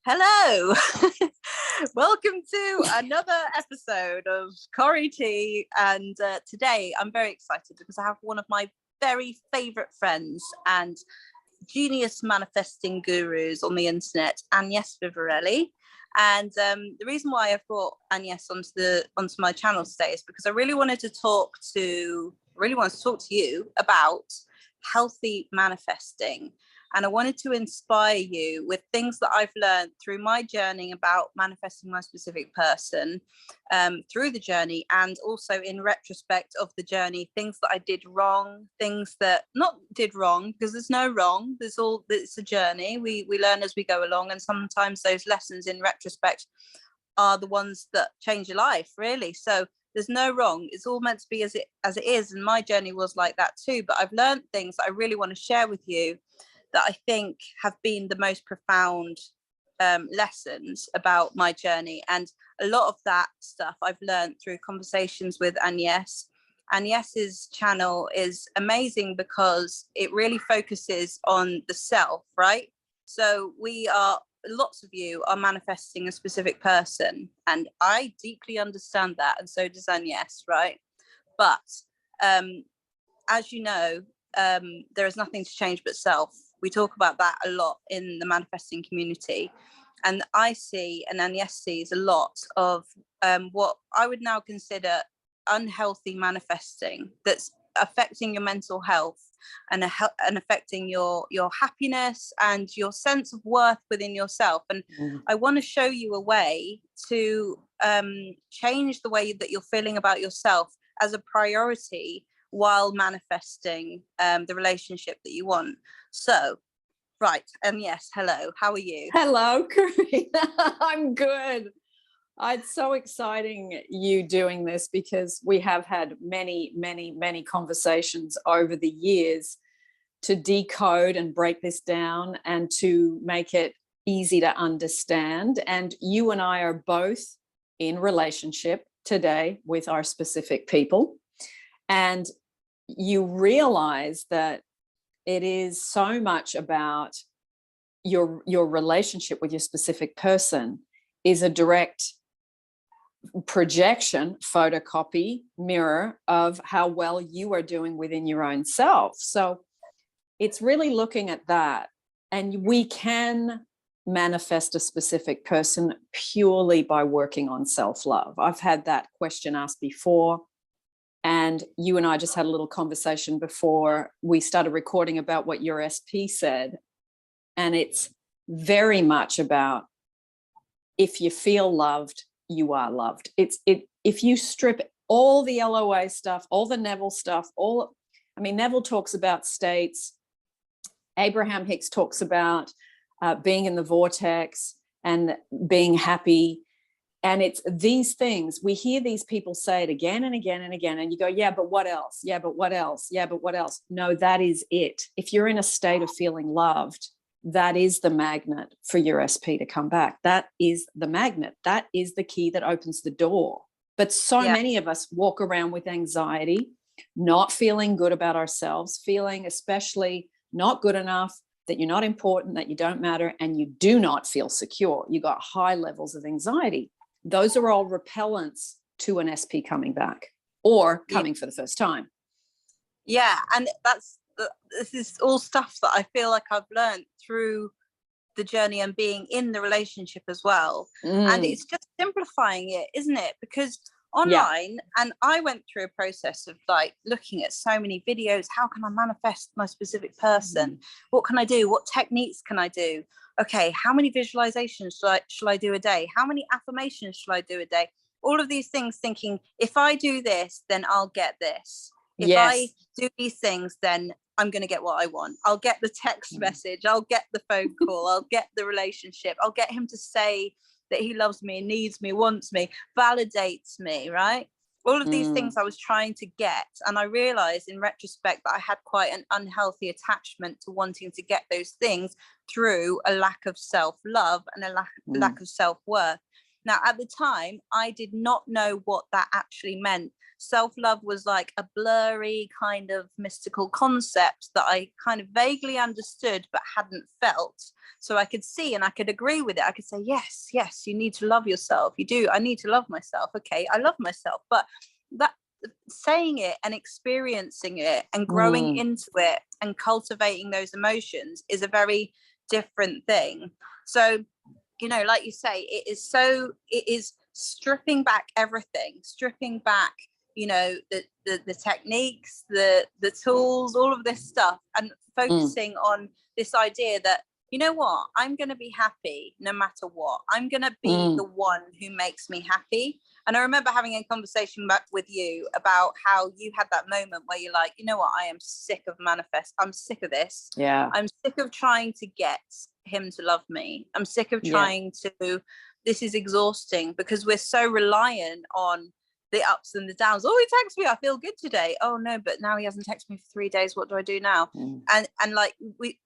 Hello. Welcome to another episode of Corrie Tea. And today I'm very excited because I have one of my very favorite friends and genius manifesting gurus on the internet, Agnes Vivarelli. And the reason why I've brought Agnes onto my channel today is because I really wanted to talk to you about healthy manifesting. And I wanted to inspire you with things that I've learned through my journey about manifesting my specific person, through the journey, and also in retrospect of the journey, things that I did wrong, things that not did wrong, because there's no wrong. It's a journey. We learn as we go along, and sometimes those lessons in retrospect are the ones that change your life, really. So there's no wrong. It's all meant to be as it is, and my journey was like that too. But I've learned things that I really want to share with you that I think have been the most profound lessons about my journey. And a lot of that stuff I've learned through conversations with Agnes. Agnes's channel is amazing because it really focuses on the self, right? So lots of you are manifesting a specific person, and I deeply understand that, and so does Agnes, right? But as you know, there is nothing to change but self. We talk about that a lot in the manifesting community. And I see, and Agnes sees, a lot of what I would now consider unhealthy manifesting that's affecting your mental health and affecting your happiness and your sense of worth within yourself. And I want to show you a way to change the way that you're feeling about yourself as a priority while manifesting the relationship that you want. So, right, and yes, hello, how are you? Hello, Corrie. I'm good. It's so exciting you doing this, because we have had many, many, many conversations over the years to decode and break this down and to make it easy to understand. And you and I are both in relationship today with our specific people. And you realize that it is so much about your relationship with your specific person is a direct projection, photocopy, mirror of how well you are doing within your own self. So it's really looking at that. And we can manifest a specific person purely by working on self-love. I've had that question asked before. And you and I just had a little conversation before we started recording about what your SP said. And it's very much about, if you feel loved, you are loved. If you strip all the LOA stuff, all the Neville stuff, Neville talks about states. Abraham Hicks talks about being in the vortex and being happy. And it's these things, we hear these people say it again and again and again, and you go, yeah, but what else? Yeah, but what else? Yeah, but what else? No, that is it. If you're in a state of feeling loved, that is the magnet for your SP to come back. That is the magnet. That is the key that opens the door. But so many of us walk around with anxiety, not feeling good about ourselves, feeling especially not good enough, that you're not important, that you don't matter, and you do not feel secure. You got high levels of anxiety. Those are all repellents to an SP coming back or coming for the first time. Yeah, and this is all stuff that I feel like I've learned through the journey and being in the relationship as well. And it's just simplifying it, isn't it? Because online, and I went through a process of like looking at so many videos. How can I manifest my specific person? What can I do? What techniques can I do? Okay, how many visualizations shall I do a day? How many affirmations shall I do a day? All of these things, thinking, if I do this, then I'll get this. If I do these things, then I'm going to get what I want. I'll get the text message. I'll get the phone call. I'll get the relationship. I'll get him to say that he loves me, needs me, wants me, validates me, right? All of these things I was trying to get. And I realized in retrospect that I had quite an unhealthy attachment to wanting to get those things through a lack of self-love and a lack of self-worth. Now, at the time, I did not know what that actually meant. self-love was like a blurry kind of mystical concept that I kind of vaguely understood but hadn't felt. So I could see and I could agree with it. I could say, yes, you need to love yourself. You do. I need to love myself. Okay, I love myself. But that, saying it and experiencing it and growing into it and cultivating those emotions is a very different thing. So, you know, like you say, it is stripping back everything, stripping back, you know, the techniques, the tools, all of this stuff, and focusing on this idea that, you know what, I'm going to be happy no matter what. I'm going to be the one who makes me happy. And I remember having a conversation back with you about how you had that moment where you're like, you know what, I am sick of manifest. I'm sick of this. Yeah. I'm sick of trying to get him to love me. I'm sick of trying to, this is exhausting because we're so reliant on the ups and the downs. Oh, he texts me, I feel good today. Oh no, but now he hasn't texted me for 3 days. What do I do now? And like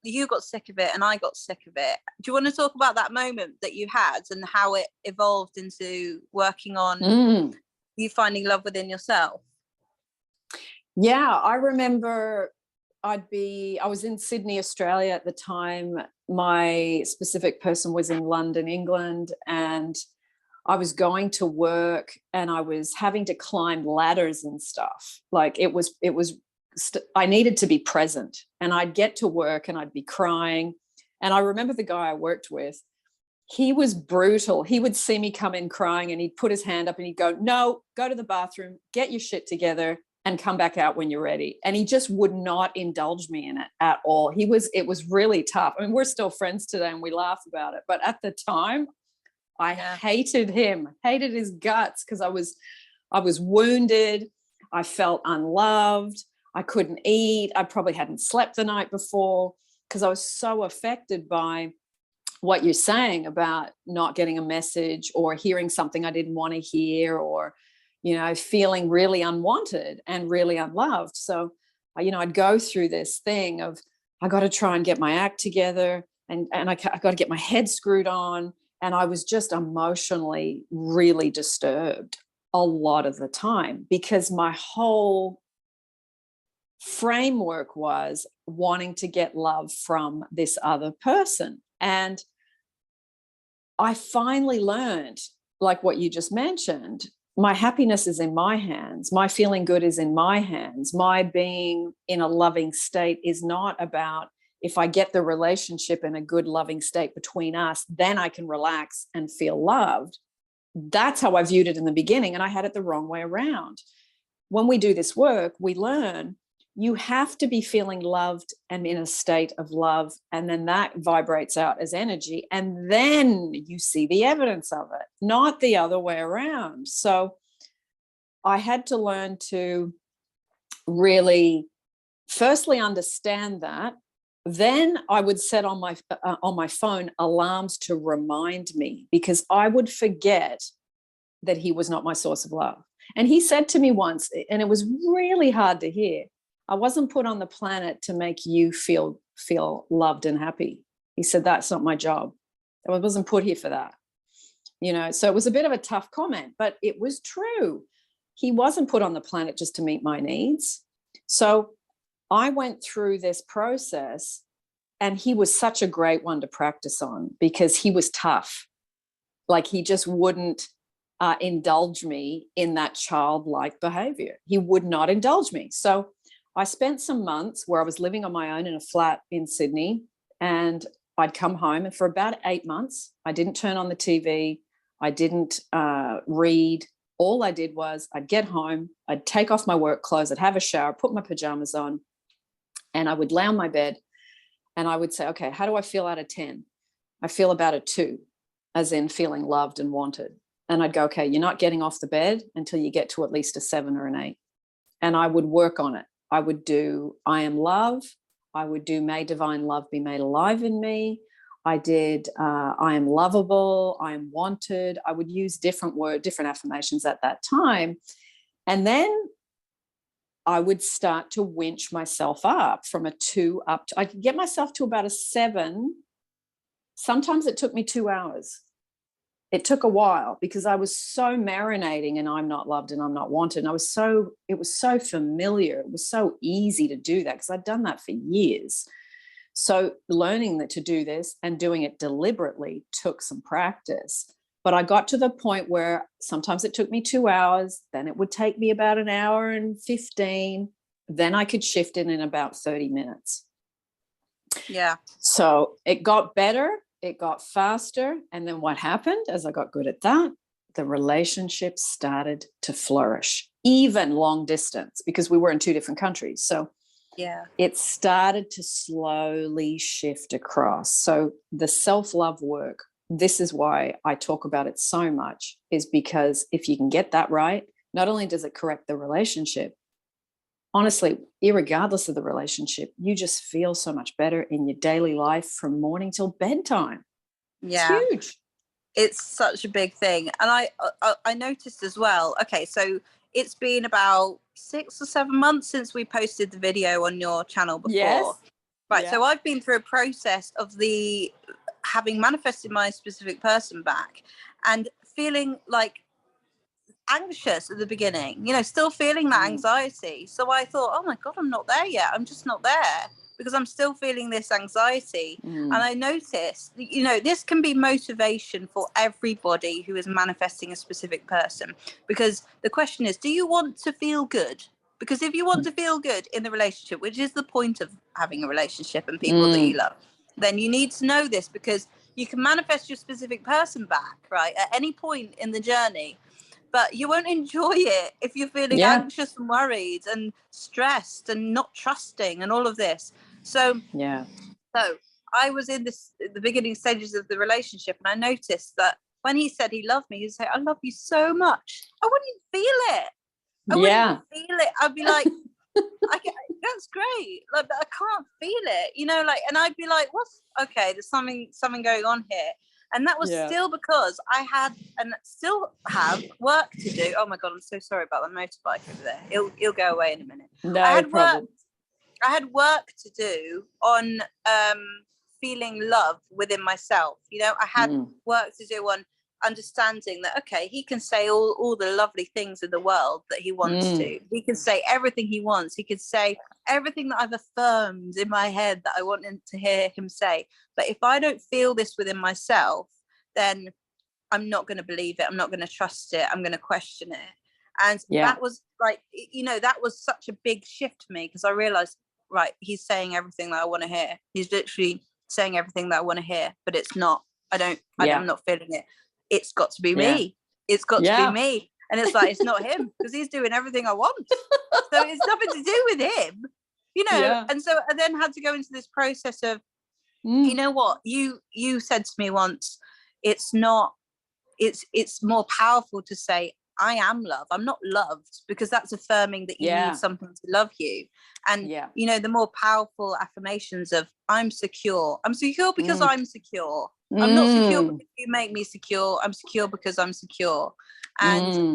you got sick of it and I got sick of it. Do you want to talk about that moment that you had and how it evolved into working on you finding love within yourself? Yeah, I remember I was in Sydney, Australia at the time. My specific person was in London, England, and I was going to work and I was having to climb ladders and stuff. Like I needed to be present, and I'd get to work and I'd be crying. And I remember the guy I worked with, he was brutal. He would see me come in crying and he'd put his hand up and he'd go, no, go to the bathroom, get your shit together and come back out when you're ready. And he just would not indulge me in it at all. It was really tough. I mean, we're still friends today and we laugh about it. But at the time, I hated him, hated his guts, because I was wounded. I felt unloved. I couldn't eat. I probably hadn't slept the night before because I was so affected by what you're saying about not getting a message or hearing something I didn't want to hear, or, you know, feeling really unwanted and really unloved. So, you know, I'd go through this thing of, I got to try and get my act together and I got to get my head screwed on. And I was just emotionally really disturbed a lot of the time because my whole framework was wanting to get love from this other person. And I finally learned, like what you just mentioned, my happiness is in my hands. My feeling good is in my hands. My being in a loving state is not about, if I get the relationship in a good, loving state between us, then I can relax and feel loved. That's how I viewed it in the beginning, and I had it the wrong way around. When we do this work, we learn you have to be feeling loved and in a state of love, and then that vibrates out as energy, and then you see the evidence of it, not the other way around. So I had to learn to really firstly understand that. Then I would set on my phone alarms to remind me, because I would forget that he was not my source of love. And he said to me once, and it was really hard to hear, I wasn't put on the planet to make you feel loved and happy. He said, that's not my job. I wasn't put here for that. You know, so it was a bit of a tough comment, but it was true. He wasn't put on the planet just to meet my needs. So I went through this process, and he was such a great one to practice on because he was tough. Like, he just wouldn't indulge me in that childlike behavior. He would not indulge me. So I spent some months where I was living on my own in a flat in Sydney, and I'd come home, and for about 8 months, I didn't turn on the TV. I didn't read. All I did was I'd get home, I'd take off my work clothes, I'd have a shower, put my pajamas on, and I would lay on my bed and I would say, okay, how do I feel out of 10? I feel about a 2, as in feeling loved and wanted. And I'd go, okay, you're not getting off the bed until you get to at least a 7 or an 8. And I would work on it. I would do I am love. I would do may divine love be made alive in me. I did I am lovable. I am wanted. I would use different affirmations at that time. And then I would start to winch myself up from a 2 up to, I could get myself to about a 7. Sometimes it took me 2 hours. it took a while because I was so marinating and I'm not loved and I'm not wanted. And it was so familiar. It was so easy to do that because I'd done that for years. So learning that to do this and doing it deliberately took some practice. But I got to the point where sometimes it took me 2 hours, then it would take me about an hour and 15. Then I could shift it in about 30 minutes. Yeah. So it got better, it got faster. And then what happened as I got good at that, the relationship started to flourish, even long distance, because we were in 2 different countries. So yeah, it started to slowly shift across. So the self-love work, this is why I talk about it so much, is because if you can get that right, not only does it correct the relationship, honestly, irregardless of the relationship, you just feel so much better in your daily life from morning till bedtime. yeah. It's huge. It's such a big thing. And I noticed as well, okay, so it's been about 6 or 7 months since we posted the video on your channel before. Yes. Right. Yeah. So I've been through a process of having manifested my specific person back and feeling like anxious at the beginning, still feeling that anxiety. So I thought, oh my God, I'm not there yet. I'm just not there because I'm still feeling this anxiety. And I noticed, this can be motivation for everybody who is manifesting a specific person, because the question is, do you want to feel good? Because if you want to feel good in the relationship, which is the point of having a relationship and people that you love, then you need to know this, because you can manifest your specific person back, right, at any point in the journey. But you won't enjoy it if you're feeling anxious and worried and stressed and not trusting and all of this. So I was in the beginning stages of the relationship, and I noticed that when he said he loved me, he'd say, I love you so much. I wouldn't feel it. I wouldn't feel it. I'd be like, that's great. Like, but I can't feel it, and I'd be like, there's something going on here. And that was still because I had and still have work to do. Oh my God, I'm so sorry about the motorbike over there. It'll go away in a minute. No problem. I had work to do on feeling love within myself. I had work to do on understanding that, okay, he can say all the lovely things in the world that he wants to. He can say everything he wants. He could say everything that I've affirmed in my head that I want to hear him say. But if I don't feel this within myself, then I'm not going to believe it. I'm not going to trust it. I'm going to question it. And that was like, that was such a big shift for me, because I realized, right, he's saying everything that I want to hear. He's literally saying everything that I want to hear, but it's not. I'm not feeling it. It's got to be me. It's got to be me. And it's like, it's not him, because he's doing everything I want. So it's nothing to do with him, And so I then had to go into this process of, you know what, you said to me once, it's more powerful to say, I am love. I'm not loved, because that's affirming that you need something to love you. And, the more powerful affirmations of, I'm secure. I'm secure because I'm secure. I'm not secure because you make me secure. I'm secure because I'm secure. And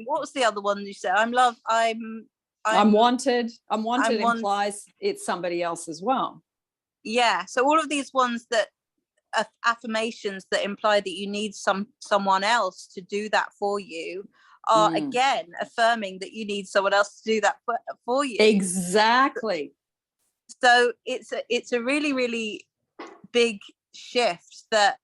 what was the other one you said? I'm loved. I'm wanted. I'm wanted implies it's somebody else as well. Yeah. So all of these ones that affirmations that imply that you need someone else to do that for you are again affirming that you need someone else to do that for you. Exactly. So it's a really, really big shift that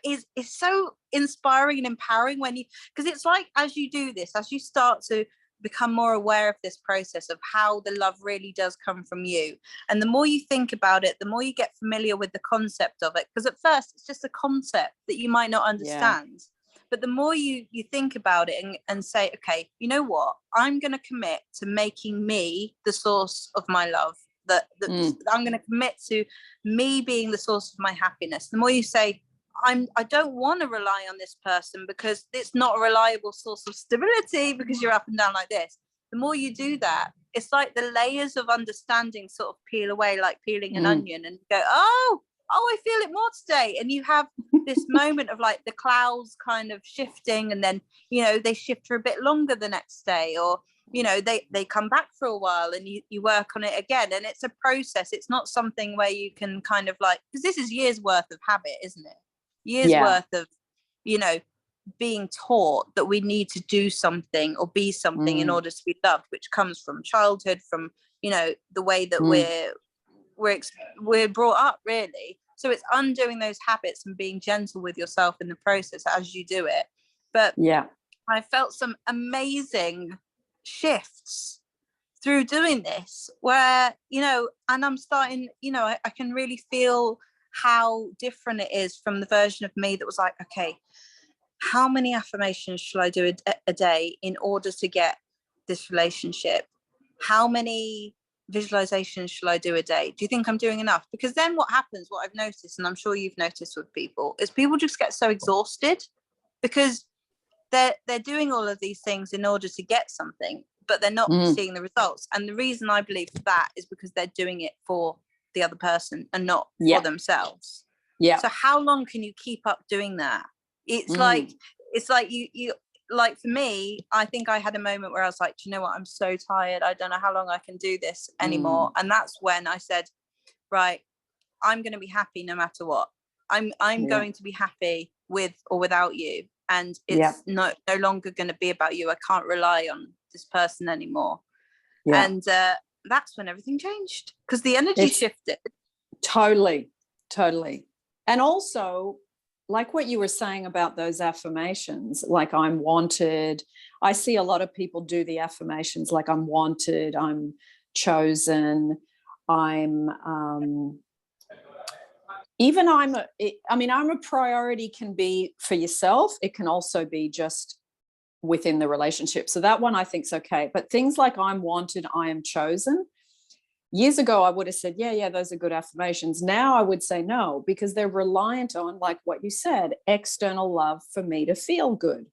is so inspiring and empowering because it's like, as you do this, as you start to become more aware of this process of how the love really does come from you, and the more you think about it, the more you get familiar with the concept of it, because at first it's just a concept that you might not understand, but the more you think about it and say, okay, you know what, I'm going to commit to making me the source of my love, that I'm going to commit to me being the source of my happiness. The more you say, I don't want to rely on this person because it's not a reliable source of stability because you're up and down like this. The more you do that, it's like the layers of understanding sort of peel away, like peeling an onion, and you go, oh, I feel it more today. And you have this moment of like the clouds kind of shifting, and then, they shift for a bit longer the next day, or, they come back for a while, and you work on it again. And it's a process. It's not something where you can kind of like, because this is years worth of habit, isn't it? Years worth of, being taught that we need to do something or be something in order to be loved, which comes from childhood, from, you know, the way that we're brought up, really. So it's undoing those habits and being gentle with yourself in the process as you do it. But I felt some amazing shifts through doing this, where, you know, and I'm starting, you know, I can really feel how different it is from the version of me that was like, okay, how many affirmations shall I do a day in order to get this relationship? How many visualizations shall I do a day? Do you think I'm doing enough? Because then what happens, what I've noticed, and I'm sure you've noticed with people, is people just get so exhausted because they're doing all of these things in order to get something, but they're not seeing the results. And the reason I believe that is because they're doing it for the other person and not for themselves. So how long can you keep up doing that? It's like you like, for me, I think I had a moment where I was like, do you know what, I'm so tired, I don't know how long I can do this anymore. And that's when I said, right, I'm going to be happy no matter what. I'm going to be happy with or without you, and it's no longer going to be about you. I can't rely on this person anymore. And that's when everything changed, because the energy shifted. Totally. And also, like what you were saying about those affirmations, like I'm wanted. I see a lot of people do the affirmations like I'm wanted, I'm chosen, I'm a priority can be for yourself. It can also be just within the relationship. So that one I think is okay. But things like I'm wanted, I am chosen. Years ago, I would have said, yeah, those are good affirmations. Now I would say no, because they're reliant on, like what you said, external love for me to feel good.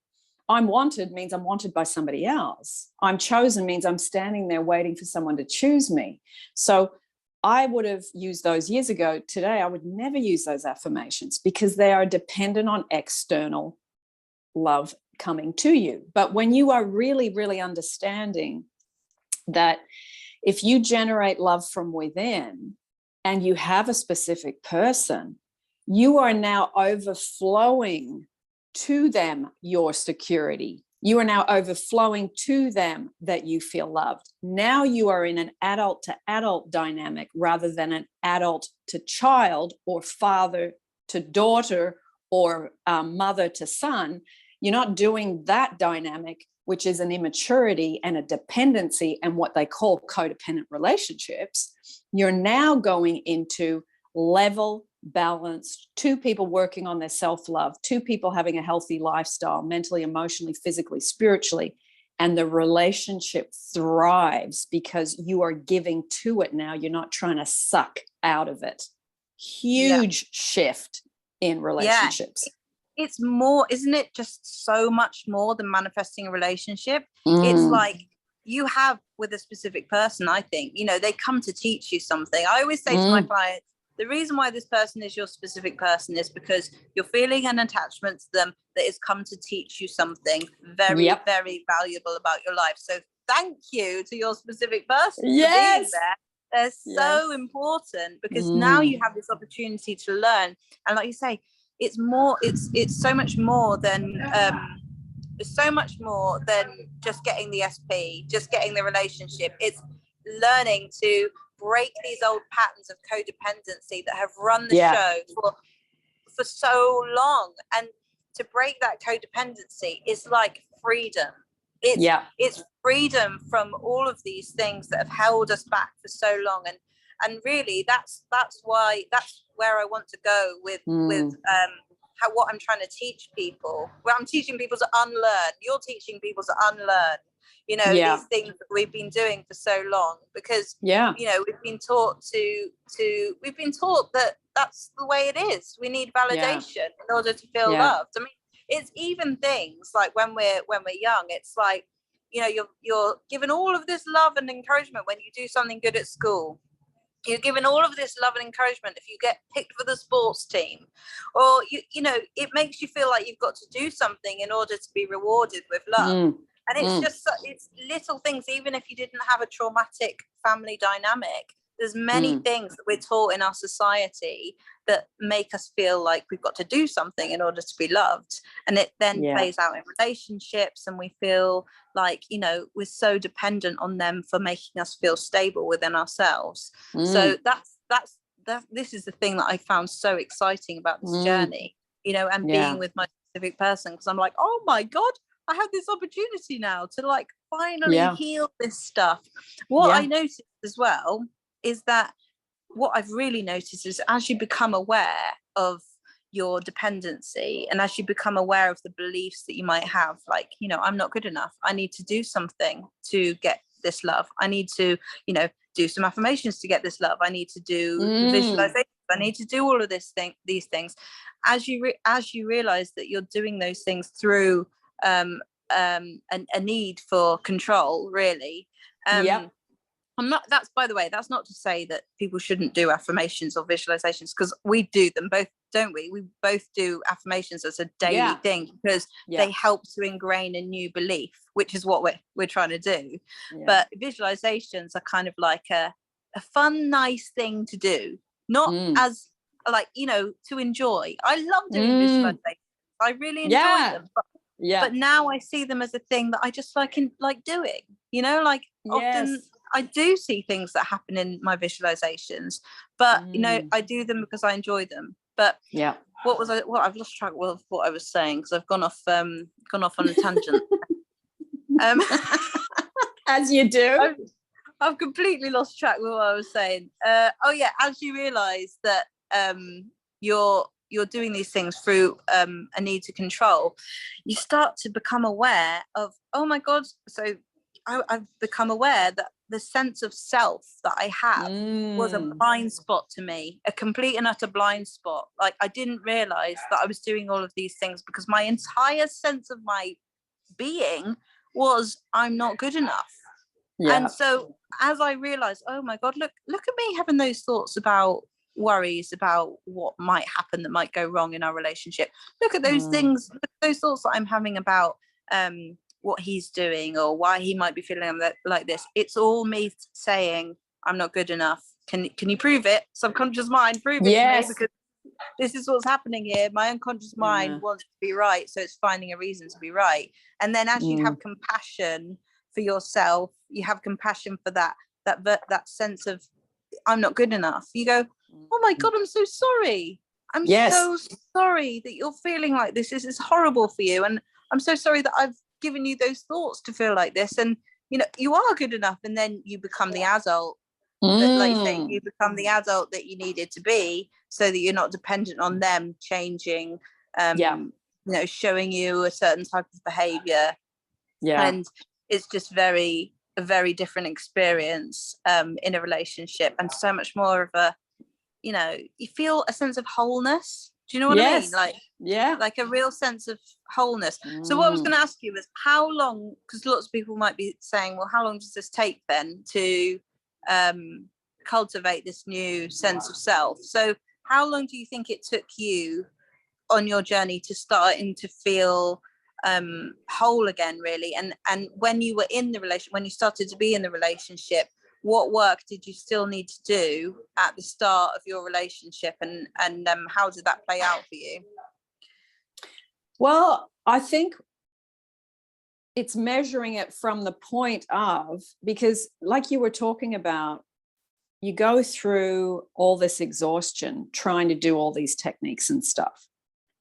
I'm wanted means I'm wanted by somebody else. I'm chosen means I'm standing there waiting for someone to choose me. So I would have used those years ago. Today, I would never use those affirmations because they are dependent on external love coming to you. But when you are really, really understanding that if you generate love from within and you have a specific person, you are now overflowing to them your security. You are now overflowing to them that you feel loved. Now you are in an adult to adult dynamic rather than an adult to child or father to daughter or mother to son. You're not doing that dynamic, which is an immaturity and a dependency and what they call codependent relationships. You're now going into level, balanced, two people working on their self-love, two people having a healthy lifestyle, mentally, emotionally, physically, spiritually, and the relationship thrives because you are giving to it now. You're not trying to suck out of it. Huge shift in relationships. It's more, isn't it, just so much more than manifesting a relationship? It's like you have with a specific person, I think, you know, they come to teach you something. I always say to my clients, the reason why this person is your specific person is because you're feeling an attachment to them that has come to teach you something very, very valuable about your life. So thank you to your specific person for being there. They're so important because now you have this opportunity to learn. And like you say, it's more, it's so much more than just getting the SP, just getting the relationship. It's learning to break these old patterns of codependency that have run the show for so long. And to break that codependency is like freedom. It's freedom from all of these things that have held us back for so long. And really that's where I want to go with what I'm trying to teach people. Well, I'm teaching people to unlearn. You're teaching people to unlearn, you know, these things that we've been doing for so long, because you know, we've been taught that that's the way it is. We need validation in order to feel loved. I mean, it's even things like when we're young, it's like, you know, you're given all of this love and encouragement when you do something good at school. You're given all of this love and encouragement if you get picked for the sports team, or you know, it makes you feel like you've got to do something in order to be rewarded with love. And it's just, it's little things. Even if you didn't have a traumatic family dynamic, There's many things that we're taught in our society that make us feel like we've got to do something in order to be loved, and it then plays out in relationships, and we feel like, you know, we're so dependent on them for making us feel stable within ourselves. So this is the thing that I found so exciting about this journey, you know, and being with my specific person, because I'm like, oh my God, I have this opportunity now to like finally heal this stuff. What I noticed as well is that what I've really noticed is, as you become aware of your dependency, and as you become aware of the beliefs that you might have, like, you know, I'm not good enough, I need to do something to get this love, I need to, you know, do some affirmations to get this love, I need to do visualization, I need to do all of these things. As you realize that you're doing those things through a need for control, really. I'm not, that's, by the way, that's not to say that people shouldn't do affirmations or visualizations, because we do them both, don't we? We both do affirmations as a daily thing, because they help to ingrain a new belief, which is what we're trying to do. But visualizations are kind of like a fun, nice thing to do, not as like, you know, to enjoy. I love doing visualizations. I really enjoy them. But now I see them as a thing that I just like doing, you know, like often I do see things that happen in my visualizations, but you know, I do them because I enjoy them. But I've lost track of what I was saying, because I've gone off on a tangent. As you do. I've completely lost track of what I was saying. As you realize that you're doing these things through a need to control, you start to become aware of, oh my God, so I've become aware that the sense of self that I have was a blind spot to me, a complete and utter blind spot. Like, I didn't realize that I was doing all of these things because my entire sense of my being was, I'm not good enough. And so as I realized, oh my God, look at me having those thoughts about worries about what might happen that might go wrong in our relationship. Look at those things, those thoughts that I'm having about what he's doing or why he might be feeling like this. It's all me saying, I'm not good enough. Can you prove it? Subconscious mind, prove it to me, because this is what's happening here. My unconscious mind wants to be right, so it's finding a reason to be right. And then as you have compassion for yourself, you have compassion for that sense of, I'm not good enough. You go, oh my God, I'm so sorry. I'm so sorry that you're feeling like this. This is horrible for you. And I'm so sorry that I've given you those thoughts to feel like this. And, you know, you are good enough. And then you become the adult, that, like you say, you become the adult that you needed to be, so that you're not dependent on them changing, you know, showing you a certain type of behavior. And it's just a very different experience in a relationship, and so much more of a, you know, you feel a sense of wholeness. Do you know what I mean? Like, like a real sense of wholeness. So what I was going to ask you was, how long, because lots of people might be saying, well, how long does this take then to cultivate this new sense of self? So how long do you think it took you on your journey to starting to feel whole again, really? And when you were in the relationship, when you started to be in the relationship, what work did you still need to do at the start of your relationship, and how did that play out for you? Well, I think it's measuring it from the point of, because like you were talking about, you go through all this exhaustion trying to do all these techniques and stuff.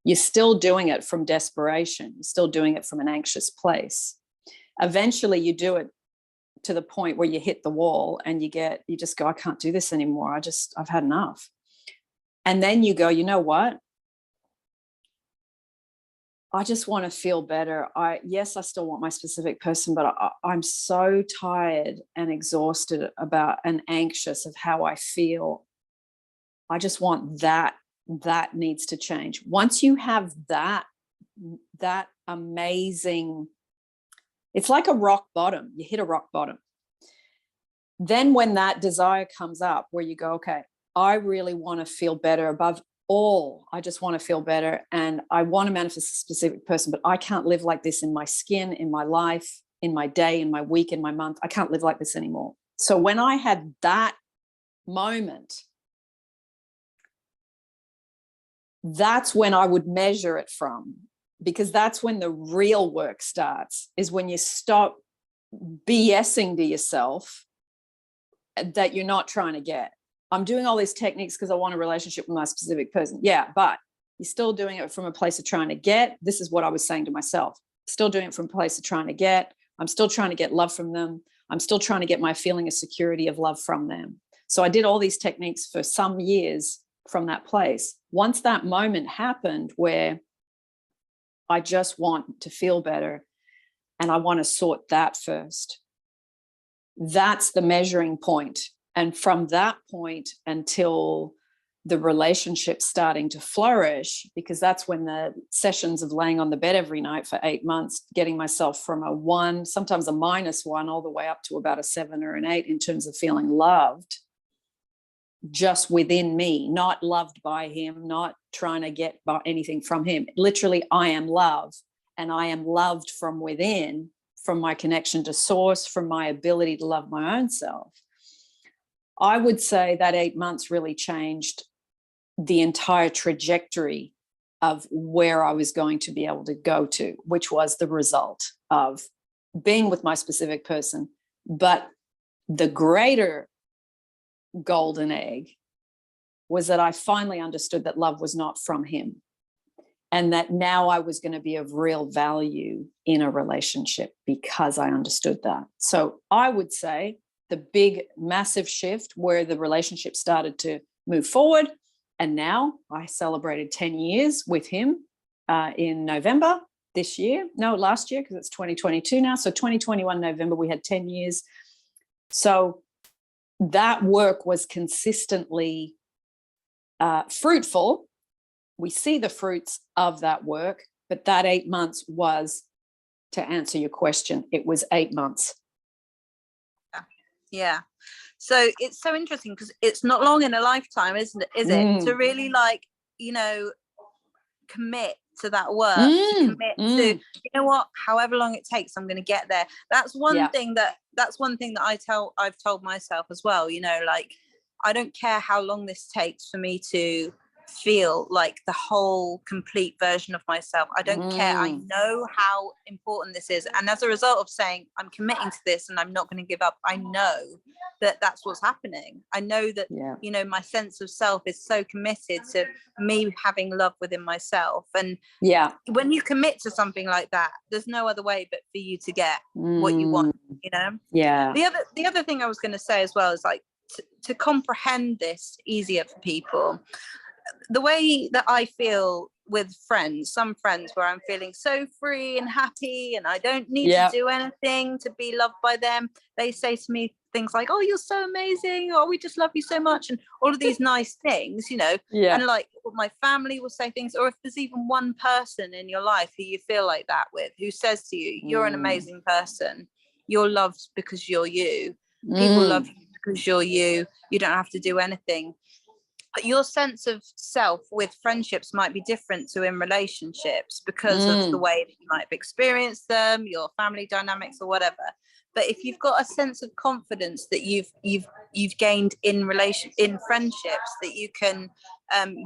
You're still doing it from desperation. You're still doing it from an anxious place. Eventually you do it to the point where you hit the wall and you just go, I can't do this anymore. I've had enough. And then you go, you know what? I just want to feel better. I still want my specific person, but I'm so tired and exhausted about and anxious of how I feel. I just want that needs to change. Once you have that amazing, it's like a rock bottom. You hit a rock bottom. Then when that desire comes up where you go, okay, I really want to feel better above all. I just want to feel better, and I want to manifest a specific person, but I can't live like this in my skin, in my life, in my day, in my week, in my month. I can't live like this anymore. So when I had that moment, that's when I would measure it from, because that's when the real work starts, is when you stop BSing to yourself that you're not trying to get. I'm doing all these techniques because I want a relationship with my specific person. Yeah, but you're still doing it from a place of trying to get. This is what I was saying to myself. Still doing it from a place of trying to get. I'm still trying to get love from them. I'm still trying to get my feeling of security of love from them. So I did all these techniques for some years from that place. Once that moment happened where I just want to feel better and I want to sort that first, that's the measuring point. And from that point until the relationship starting to flourish, because that's when the sessions of laying on the bed every night for 8 months, getting myself from a 1, sometimes a -1, all the way up to about a 7 or an 8 in terms of feeling loved just within me, not loved by him, not trying to get anything from him. Literally, I am love, and I am loved from within, from my connection to source, from my ability to love my own self. I would say that 8 months really changed the entire trajectory of where I was going to be able to go to, which was the result of being with my specific person. But the greater golden egg was that I finally understood that love was not from him, and that now I was going to be of real value in a relationship because I understood that. So I would say the big, massive shift where the relationship started to move forward. And now I celebrated 10 years with him in November this year. No, last year, because it's 2022 now. So 2021 November, we had 10 years. So that work was consistently fruitful. We see the fruits of that work, but that 8 months was, to answer your question, it was 8 months. Yeah. So it's so interesting because it's not long in a lifetime, isn't it? Is it to really, like, you know, commit to that work, to commit to, you know what, however long it takes, I'm going to get there. That's one thing that I've told myself as well, you know, like, I don't care how long this takes for me to feel like the whole complete version of myself. I don't care. I know how important this is. And as a result of saying, I'm committing to this and I'm not going to give up, I know that that's what's happening. I know that, you know, my sense of self is so committed to me having love within myself. And when you commit to something like that, there's no other way but for you to get what you want, you know? Yeah. The other thing I was going to say as well is, like, to comprehend this easier for people, the way that I feel with friends, some friends where I'm feeling so free and happy and I don't need to do anything to be loved by them, they say to me things like, oh, you're so amazing, or we just love you so much, and all of these nice things, you know. And like, my family will say things, or if there's even one person in your life who you feel like that with, who says to you, you're an amazing person, you're loved because you're you, people love you because you're you, you don't have to do anything. But your sense of self with friendships might be different to in relationships because of the way that you might have experienced them, your family dynamics or whatever. But if you've got a sense of confidence that you've gained in friendships that you can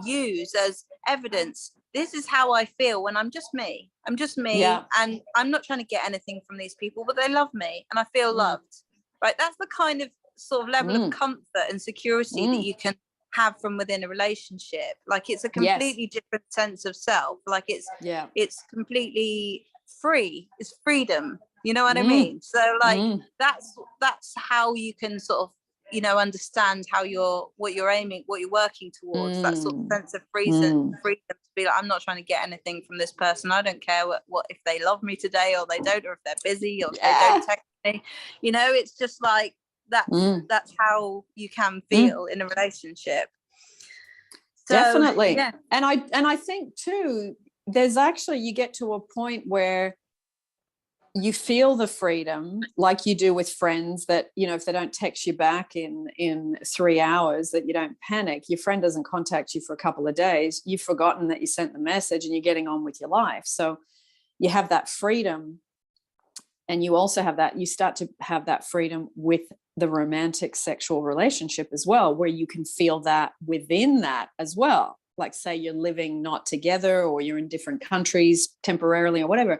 use as evidence, this is how I feel when I'm just me. I'm just me, and I'm not trying to get anything from these people, but they love me and I feel loved. Right? That's the kind of sort of level of comfort and security that you can have from within a relationship. Like, it's a completely different sense of self. Like, it's completely free. It's freedom. You know what I mean? So, like, that's how you can sort of, you know, understand what you're aiming, what you're working towards. That sort of sense of freedom to be like, I'm not trying to get anything from this person. I don't care what if they love me today or they don't, or if they're busy or if they don't text me. You know, it's just like, that's how you can feel in a relationship. So, definitely. And I think too, there's actually, you get to a point where you feel the freedom, like you do with friends, that, you know, if they don't text you back in 3 hours, that you don't panic. Your friend doesn't contact you for a couple of days, you've forgotten that you sent the message and you're getting on with your life. So you have that freedom. And you also have that, you start to have that freedom with the romantic sexual relationship as well, where you can feel that within that as well. Like, say you're living not together, or you're in different countries temporarily or whatever.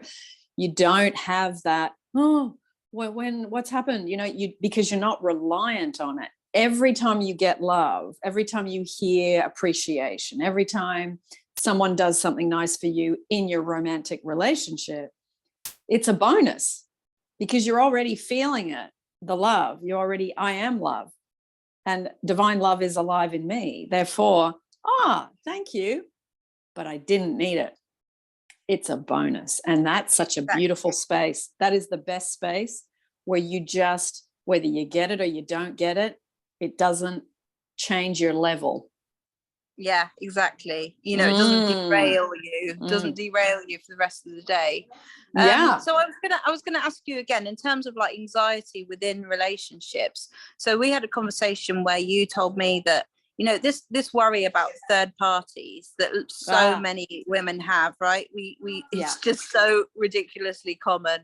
You don't have that, oh, well, what's happened? Because you're not reliant on it. Every time you get love, every time you hear appreciation, every time someone does something nice for you in your romantic relationship, it's a bonus, because you're already feeling it, the love. I am love, and divine love is alive in me. Therefore, thank you, but I didn't need it. It's a bonus. And that's such a beautiful space. That is the best space, where you just, whether you get it or you don't get it, it doesn't change your level. Yeah, exactly. It doesn't derail you. Doesn't derail you for the rest of the day. So I was gonna ask you again, in terms of like anxiety within relationships. So we had a conversation where you told me that this worry about third parties that so many women have, right? It's just so ridiculously common.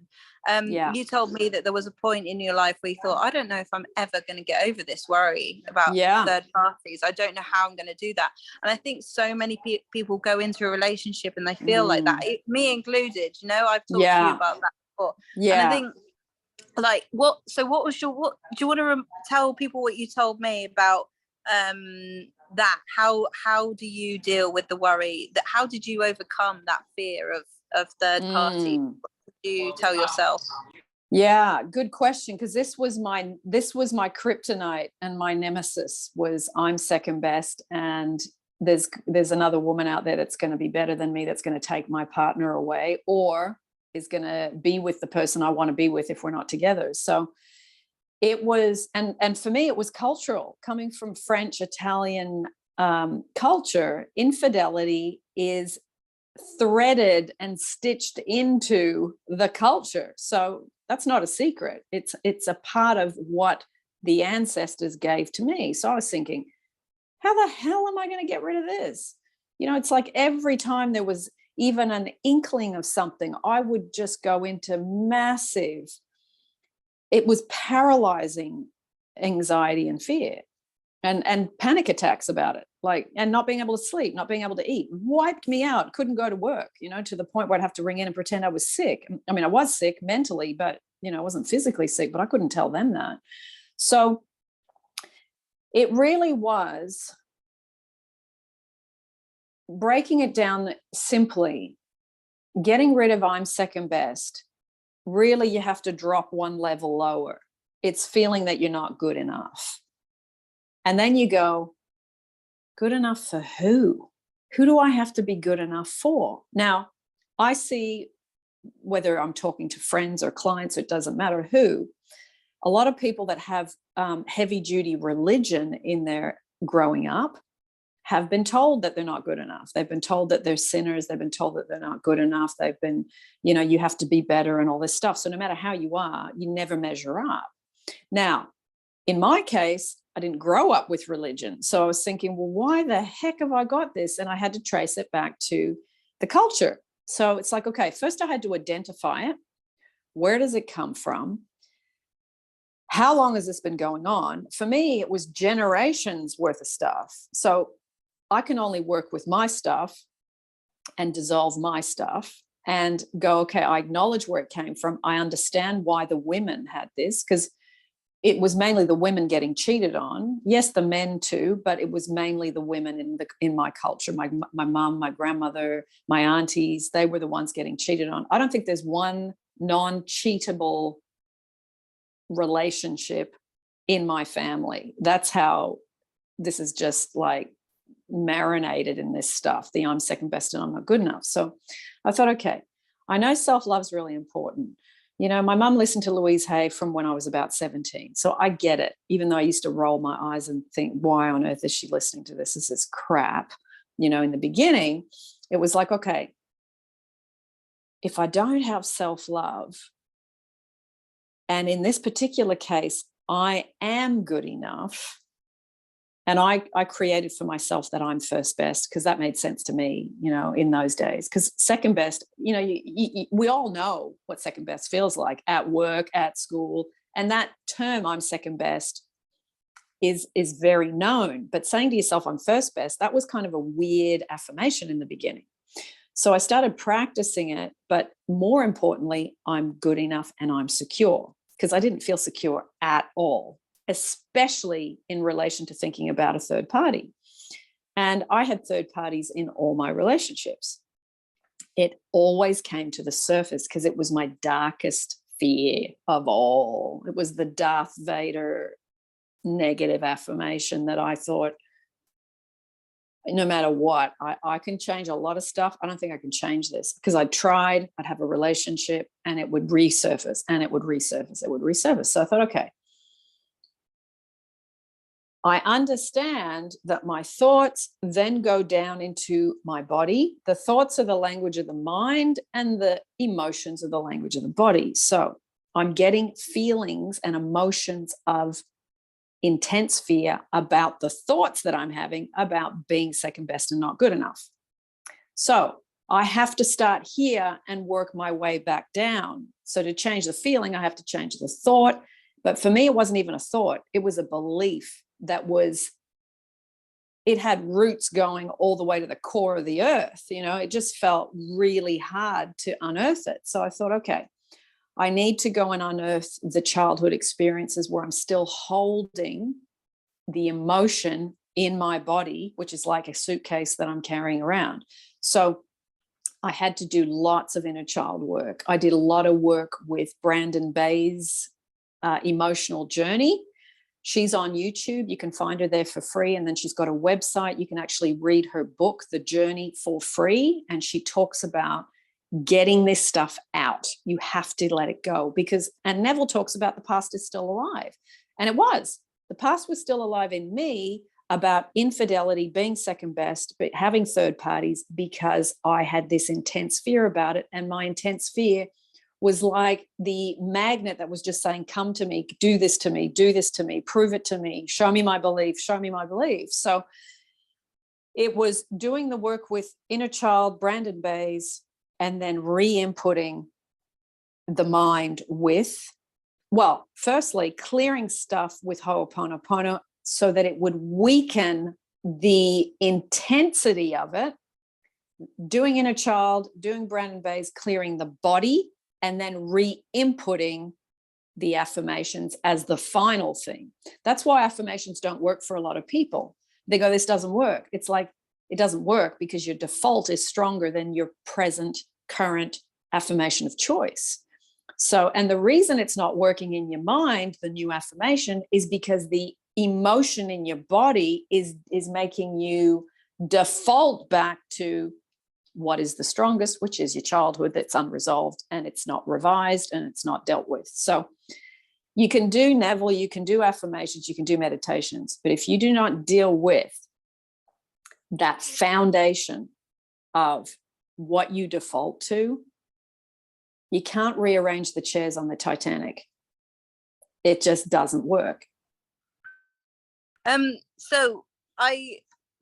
You told me that there was a point in your life where you thought, I don't know if I'm ever going to get over this worry about third parties. I don't know how I'm going to do that. And I think so many people go into a relationship and they feel like that, me included. I've talked to you about that before. And I think, like, what do you want to tell people what you told me about that? How do you deal with the worry? That how did you overcome that fear of third party? What did you tell yourself? Yeah, good question, because this was my kryptonite, and my nemesis was, I'm second best, and there's another woman out there that's going to be better than me, that's going to take my partner away, or is going to be with the person I want to be with if we're not together. So it was, and for me, it was cultural. Coming from French, Italian culture, infidelity is threaded and stitched into the culture. So that's not a secret. It's a part of what the ancestors gave to me. So I was thinking, how the hell am I going to get rid of this? It's like every time there was even an inkling of something, I would just go into massive, it was paralyzing anxiety and fear and panic attacks about it, like, and not being able to sleep, not being able to eat, wiped me out, couldn't go to work, to the point where I'd have to ring in and pretend I was sick. I mean, I was sick mentally, but, I wasn't physically sick, but I couldn't tell them that. So it really was breaking it down simply, getting rid of I'm second best. Really, you have to drop one level lower. It's feeling that you're not good enough. And then you go, good enough for who? Who do I have to be good enough for? Now, I see, whether I'm talking to friends or clients, it doesn't matter who, a lot of people that have heavy duty religion in their growing up have been told that they're not good enough. They've been told that they're sinners. They've been told that they're not good enough. They've been, you have to be better and all this stuff. So no matter how you are, you never measure up. Now, in my case, I didn't grow up with religion. So I was thinking, well, why the heck have I got this? And I had to trace it back to the culture. So it's like, okay, first I had to identify it. Where does it come from? How long has this been going on? For me, it was generations worth of stuff. So I can only work with my stuff and dissolve my stuff and go, okay, I acknowledge where it came from. I understand why the women had this, because it was mainly the women getting cheated on. Yes, the men too, but it was mainly the women in my culture. My mom, my grandmother, my aunties, they were the ones getting cheated on. I don't think there's one non-cheatable relationship in my family. That's how this is just like marinated in this stuff, the I'm second best and I'm not good enough. So I thought, okay, I know self-love's really important. My mum listened to Louise Hay from when I was about 17. So I get it, even though I used to roll my eyes and think, why on earth is she listening to this? This is crap. In the beginning, it was like, okay, if I don't have self-love, and in this particular case, I am good enough, And I created for myself that I'm first best, because that made sense to me, in those days. Because second best, we all know what second best feels like at work, at school. And that term, I'm second best, is very known. But saying to yourself, I'm first best, that was kind of a weird affirmation in the beginning. So I started practicing it. But more importantly, I'm good enough and I'm secure, because I didn't feel secure at all, especially in relation to thinking about a third party. And I had third parties in all my relationships. It always came to the surface because it was my darkest fear of all. It was the Darth Vader negative affirmation that I thought, no matter what, I can change a lot of stuff. I don't think I can change this, because I tried, I'd have a relationship and it would resurface and it would resurface, it would resurface. So I thought, okay, I understand that my thoughts then go down into my body. The thoughts are the language of the mind and the emotions are the language of the body. So I'm getting feelings and emotions of intense fear about the thoughts that I'm having about being second best and not good enough. So I have to start here and work my way back down. So to change the feeling, I have to change the thought. But for me, it wasn't even a thought. It was a belief that it had roots going all the way to the core of the earth. It just felt really hard to unearth it. So I thought, okay, I need to go and unearth the childhood experiences where I'm still holding the emotion in my body, which is like a suitcase that I'm carrying around. So I had to do lots of inner child work. I did a lot of work with Brandon Bay's emotional journey. She's on YouTube. You can find her there for free. And then she's got a website. You can actually read her book, The Journey, for free. And she talks about getting this stuff out. You have to let it go, and Neville talks about the past is still alive. And it was. The past was still alive in me about infidelity, being second best, but having third parties, because I had this intense fear about it. And my intense fear was like the magnet that was just saying, come to me, do this to me, prove it to me, show me my belief, show me my belief. So it was doing the work with inner child, Brandon Bayes, and then re-inputting the mind with, well, firstly, clearing stuff with Ho'oponopono so that it would weaken the intensity of it, doing inner child, doing Brandon Bayes, clearing the body, and then re-inputting the affirmations as the final thing. That's why affirmations don't work for a lot of people. They go, this doesn't work. It's like, it doesn't work because your default is stronger than your present, current affirmation of choice. So, and the reason it's not working in your mind, the new affirmation, is because the emotion in your body is making you default back to what is the strongest, which is your childhood that's unresolved and it's not revised and it's not dealt with. So you can do Neville, you can do affirmations, you can do meditations, but if you do not deal with that foundation of what you default to, you can't rearrange the chairs on the Titanic. It just doesn't work. So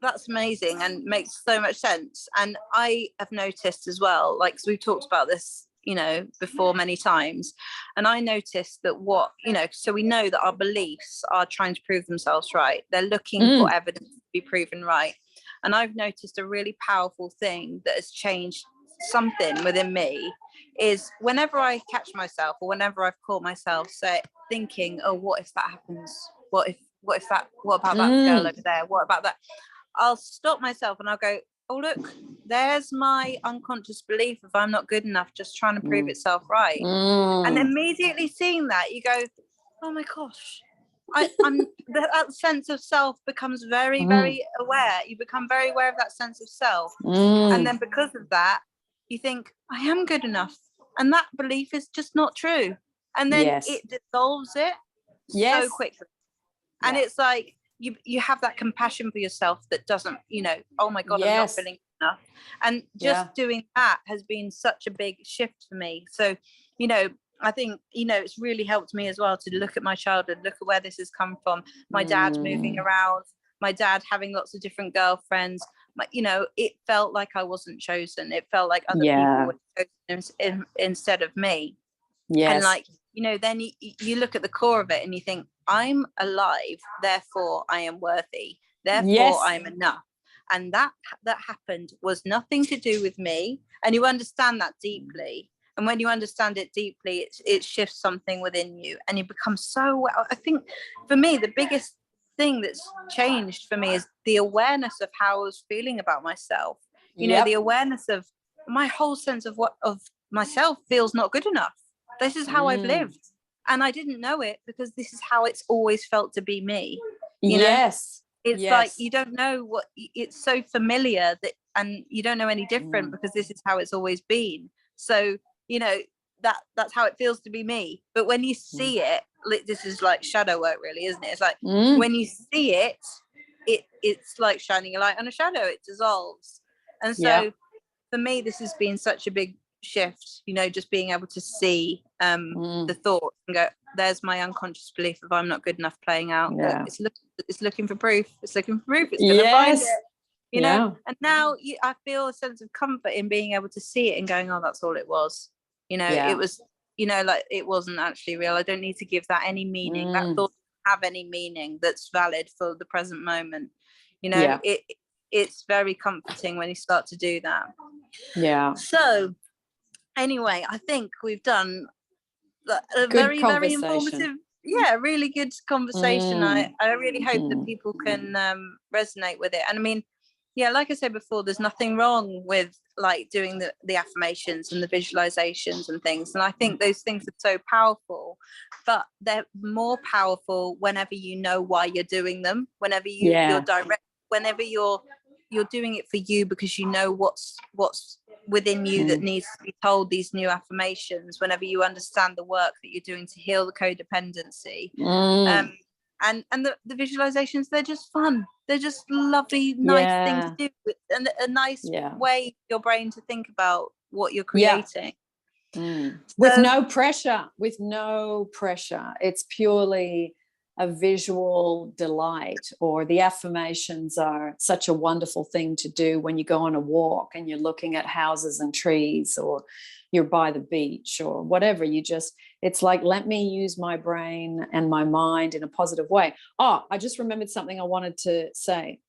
that's amazing and makes so much sense. And I have noticed as well, like, 'cause we've talked about this, before many times. And I noticed that so we know that our beliefs are trying to prove themselves right. They're looking for evidence to be proven right. And I've noticed a really powerful thing that has changed something within me is whenever I catch myself, or whenever I've caught myself thinking, oh, what if that happens? What about that girl over there? What about that? I'll stop myself and I'll go, oh, look, there's my unconscious belief if I'm not good enough, just trying to prove itself right. And immediately seeing that, you go, oh my gosh, that sense of self becomes very, very aware. You become very aware of that sense of self. And then because of that, you think, I am good enough. And that belief is just not true. And then it dissolves it so quickly. And it's like, you have that compassion for yourself that doesn't, oh my God, I'm not feeling enough. And just doing that has been such a big shift for me. So, I think, it's really helped me as well to look at my childhood, look at where this has come from. My dad moving around, my dad having lots of different girlfriends, you know, it felt like I wasn't chosen. It felt like other people were chosen instead of me. Yes. And like, you know, then you look at the core of it and you think, I'm alive, therefore I am worthy, therefore I'm enough. And that happened was nothing to do with me. And you understand that deeply. And when you understand it deeply, it shifts something within you, and you become so, I think for me, the biggest thing that's changed for me is the awareness of how I was feeling about myself. You know, the awareness of my whole sense of myself feels not good enough. This is how I've lived. And I didn't know it, because this is how it's always felt to be me. You know? It's like, you don't know what, it's so familiar that, and you don't know any different, because this is how it's always been. So, you know, that's how it feels to be me. But when you see it, this is like shadow work, really, isn't it? It's like when you see it, it's like shining a light on a shadow. It dissolves. And so for me, this has been such a big shift, you know, just being able to see the thoughts and go, there's my unconscious belief of I'm not good enough playing out. It's looking for proof. It's looking for proof. It's going to find it. You know, and now I feel a sense of comfort in being able to see it and going, oh, that's all it was. You know, it was, you know, like, it wasn't actually real. I don't need to give that any meaning. That thought doesn't have any meaning that's valid for the present moment. You know, it's very comforting when you start to do that. Yeah. So anyway, I think we've done a very, very informative, really good conversation. I really hope that people can resonate with it. And I mean, like I said before, there's nothing wrong with like doing the affirmations and the visualizations and things. And I think those things are so powerful, but they're more powerful whenever you know why you're doing them, whenever you're direct, whenever you're doing it for you, because you know what's within you that needs to be told, these new affirmations, whenever you understand the work that you're doing to heal the codependency. And the visualizations, they're just fun. They're just lovely, nice thing to do, and a nice way for your brain to think about what you're creating. With no pressure. It's purely a visual delight. Or the affirmations are such a wonderful thing to do when you go on a walk and you're looking at houses and trees, or you're by the beach or whatever. It's like, let me use my brain and my mind in a positive way. Oh, I just remembered something I wanted to say.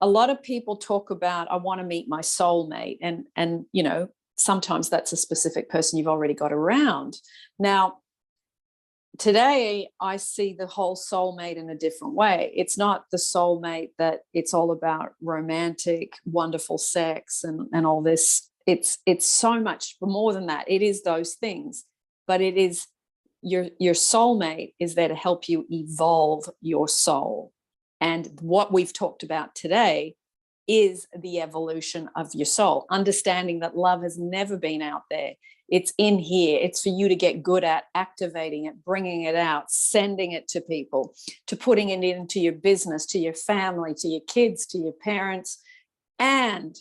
A lot of people talk about, I want to meet my soulmate. And, you know, sometimes that's a specific person you've already got around. Now, today, I see the whole soulmate in a different way. It's not the soulmate that it's all about romantic, wonderful sex and all this. It's so much more than that. It is those things, but it is your soulmate is there to help you evolve your soul. And what we've talked about today is the evolution of your soul, understanding that love has never been out there. It's in here. It's for you to get good at activating it, bringing it out, sending it to people, to putting it into your business, to your family, to your kids, to your parents. And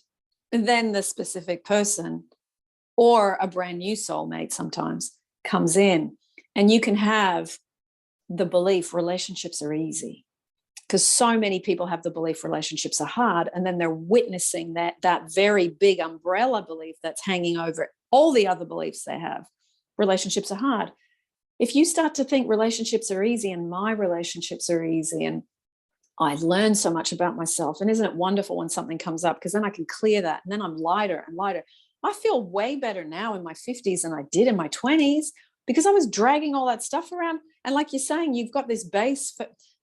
then the specific person or a brand new soulmate sometimes comes in, and you can have the belief relationships are easy, because so many people have the belief relationships are hard, and then they're witnessing that very big umbrella belief that's hanging over all the other beliefs they have. Relationships are hard. If you start to think relationships are easy, and my relationships are easy, and I've learned so much about myself, and isn't it wonderful when something comes up, because then I can clear that, and then I'm lighter and lighter. I feel way better now in my 50s than I did in my 20s, because I was dragging all that stuff around. And like you're saying, you've got this base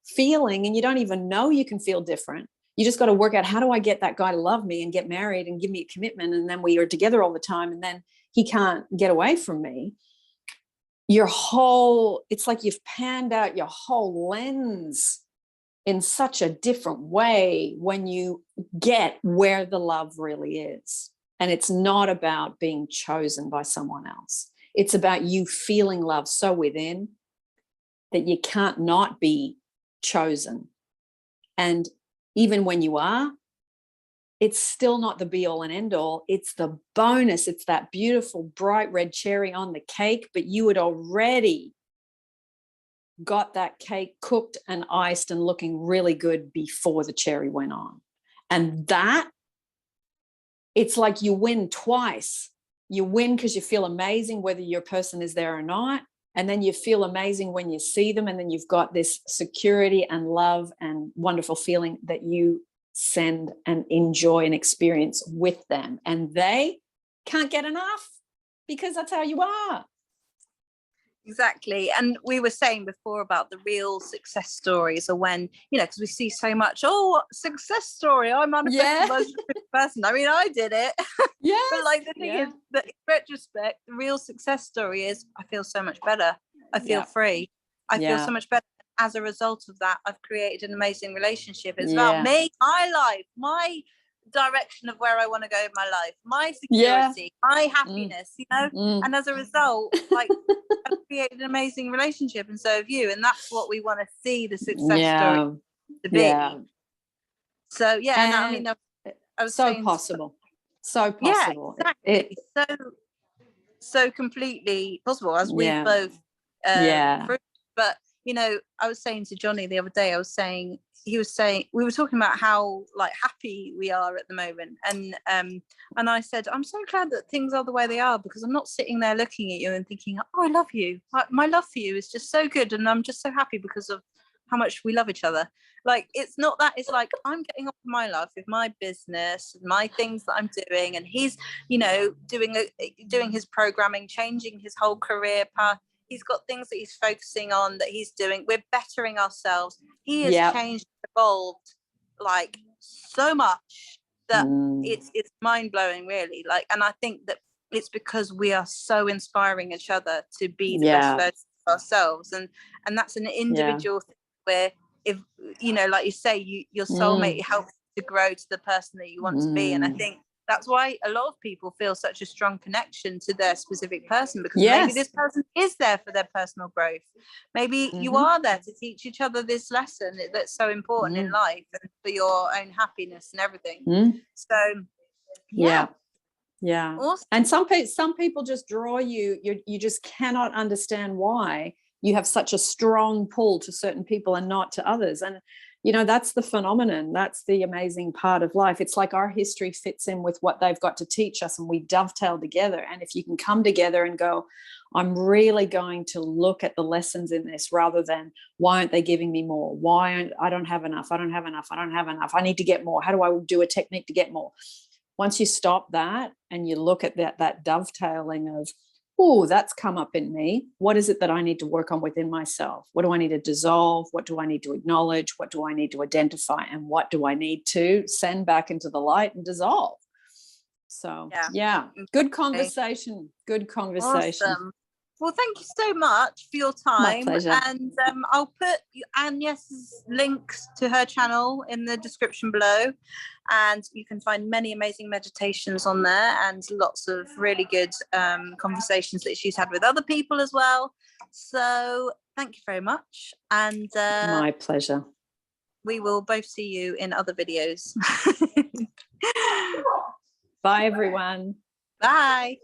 feeling, and you don't even know you can feel different. You just got to work out, how do I get that guy to love me and get married and give me a commitment, and then we are together all the time, and then he can't get away from me. It's like you've panned out your whole lens in such a different way when you get where the love really is. And it's not about being chosen by someone else. It's about you feeling love so within that you can't not be chosen. And even when you are, it's still not the be all and end all. It's the bonus. It's that beautiful, bright red cherry on the cake, but you had already got that cake cooked and iced and looking really good before the cherry went on. And that, it's like you win twice. You win because you feel amazing whether your person is there or not. And then you feel amazing when you see them. And then you've got this security and love and wonderful feeling that you send and enjoy and experience with them. And they can't get enough because that's how you are. Exactly. And we were saying before about the real success stories, or when, you know, because we see so much, oh, success story, I manifested as a person. I mean, I did it. Yeah. But like the thing is that in retrospect, the real success story is I feel so much better. I feel free. I feel so much better. As a result of that, I've created an amazing relationship. It's about me, my life, my direction of where I want to go in my life, my security, my happiness, you know. And as a result, like, I've created an amazing relationship, and so have you. And that's what we want to see the success story to be. So and I mean, I was so possible. So possible. Yeah, exactly. So completely possible, as we both but you know, I was saying to Johnny the other day, he was saying, we were talking about how like happy we are at the moment, and I said, I'm so glad that things are the way they are, because I'm not sitting there looking at you and thinking, oh, I love you. My love for you is just so good, and I'm just so happy because of how much we love each other. Like, it's not that. It's like, I'm getting on with my life, with my business, my things that I'm doing, and he's, you know, doing his programming, changing his whole career path. He's got things that he's focusing on, that he's doing. We're bettering ourselves. He has changed, evolved like so much that it's mind-blowing, really. Like, and I think that it's because we are so inspiring each other to be the best version of ourselves, and that's an individual thing where, if you know, like you say, your soulmate helps to grow to the person that you want to be. And I think that's why a lot of people feel such a strong connection to their specific person, because maybe this person is there for their personal growth. Maybe you are there to teach each other this lesson that's so important in life and for your own happiness and everything. So awesome. And some people just draw you. You just cannot understand why you have such a strong pull to certain people and not to others. And you know, that's the phenomenon. That's the amazing part of life. It's like our history fits in with what they've got to teach us, and we dovetail together. And if you can come together and go, I'm really going to look at the lessons in this, rather than why aren't they giving me more? I don't have enough. I don't have enough. I don't have enough. I need to get more. How do I do a technique to get more? Once you stop that and you look at that dovetailing of, oh, that's come up in me. What is it that I need to work on within myself? What do I need to dissolve? What do I need to acknowledge? What do I need to identify? And what do I need to send back into the light and dissolve? So, good conversation. Good conversation. Awesome. Well, thank you so much for your time. My pleasure. And I'll put Agnes's links to her channel in the description below. And you can find many amazing meditations on there, and lots of really good conversations that she's had with other people as well. So thank you very much. And my pleasure. We will both see you in other videos. Bye, everyone. Bye.